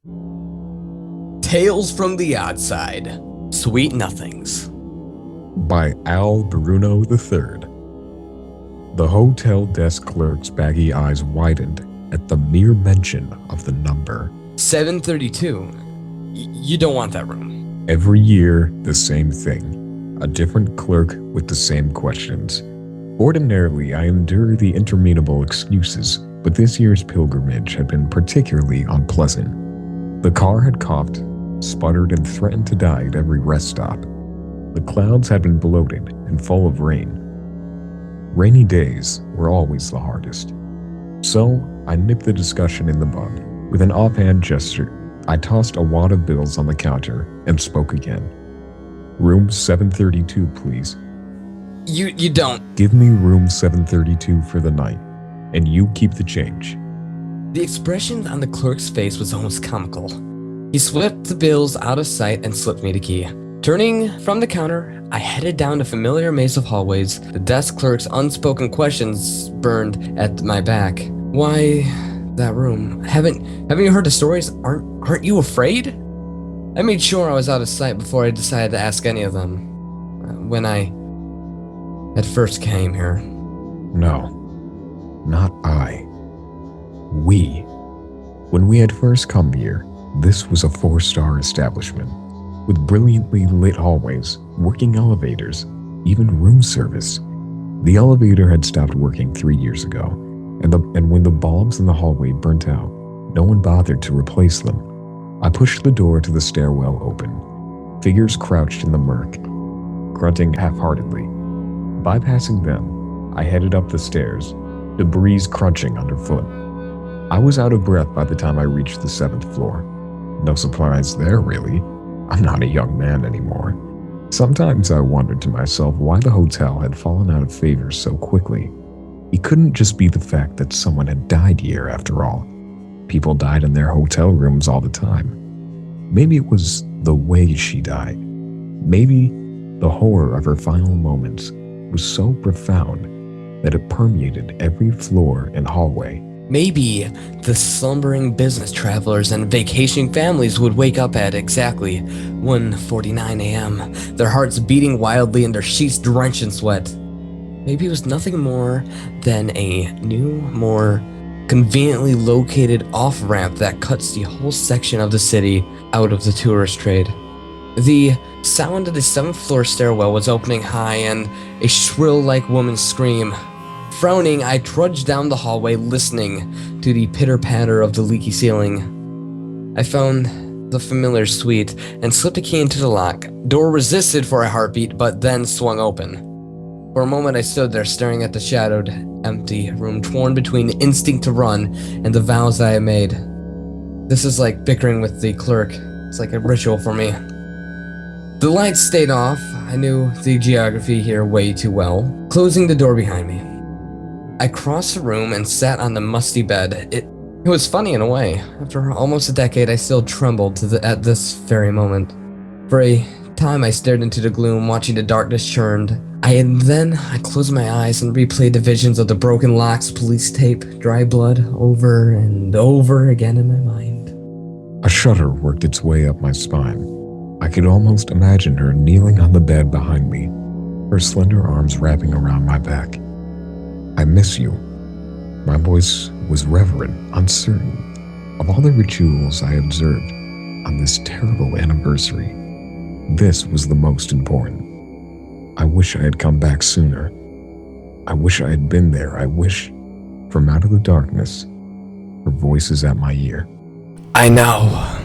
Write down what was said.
Tales from the Outside, Sweet Nothings. By Al Bruno III. The hotel desk clerk's baggy eyes widened at the mere mention of the number. 732. You don't want that room. Every year, the same thing. A different clerk with the same questions. Ordinarily, I endure the interminable excuses, but this year's pilgrimage had been particularly unpleasant. The car had coughed, sputtered, and threatened to die at every rest stop. The clouds had been bloated and full of rain. Rainy days were always the hardest. So, I nipped the discussion in the bud. With an offhand gesture, I tossed a wad of bills on the counter and spoke again. Room 732, please. You don't. Give me room 732 for the night, and you keep the change. The expression on the clerk's face was almost comical. He swept the bills out of sight and slipped me the key. Turning from the counter, I headed down a familiar maze of hallways. The desk clerk's unspoken questions burned at my back. Why that room? Haven't you heard the stories? Aren't you afraid? I made sure I was out of sight before I decided to ask any of them. When I at first came here. No, not I. We. When we had first come here, this was a 4-star establishment, with brilliantly lit hallways, working elevators, even room service. The elevator had stopped working 3 years ago, and when the bulbs in the hallway burnt out, no one bothered to replace them. I pushed the door to the stairwell open. Figures crouched in the murk, grunting half-heartedly. Bypassing them, I headed up the stairs, debris crunching underfoot. I was out of breath by the time I reached the 7th floor. No surprise there, really. I'm not a young man anymore. Sometimes I wondered to myself why the hotel had fallen out of favor so quickly. It couldn't just be the fact that someone had died here, after all. People died in their hotel rooms all the time. Maybe it was the way she died. Maybe the horror of her final moments was so profound that it permeated every floor and hallway. Maybe the slumbering business travelers and vacationing families would wake up at exactly 1:49 a.m., their hearts beating wildly and their sheets drenched in sweat. Maybe it was nothing more than a new, more conveniently located off-ramp that cuts the whole section of the city out of the tourist trade. The sound of the 7th floor stairwell was opening high, and a shrill-like woman's scream. Frowning, I trudged down the hallway, listening to the pitter-patter of the leaky ceiling. I found the familiar suite and slipped a key into the lock. Door resisted for a heartbeat, but then swung open. For a moment, I stood there staring at the shadowed, empty room, torn between the instinct to run and the vows I had made. This is like bickering with the clerk. It's like a ritual for me. The lights stayed off. I knew the geography here way too well. Closing the door behind me, I crossed the room and sat on the musty bed. It was funny in a way. After almost a decade, I still trembled at this very moment. For a time, I stared into the gloom, watching the darkness churned. Then I closed my eyes and replayed the visions of the broken locks, police tape, dry blood, over and over again in my mind. A shudder worked its way up my spine. I could almost imagine her kneeling on the bed behind me, her slender arms wrapping around my back. I miss you. My voice was reverent, uncertain. Of all the rituals I observed on this terrible anniversary, this was the most important. I wish I had come back sooner. I wish I had been there. I wish, from out of the darkness, her voice is at my ear. I know.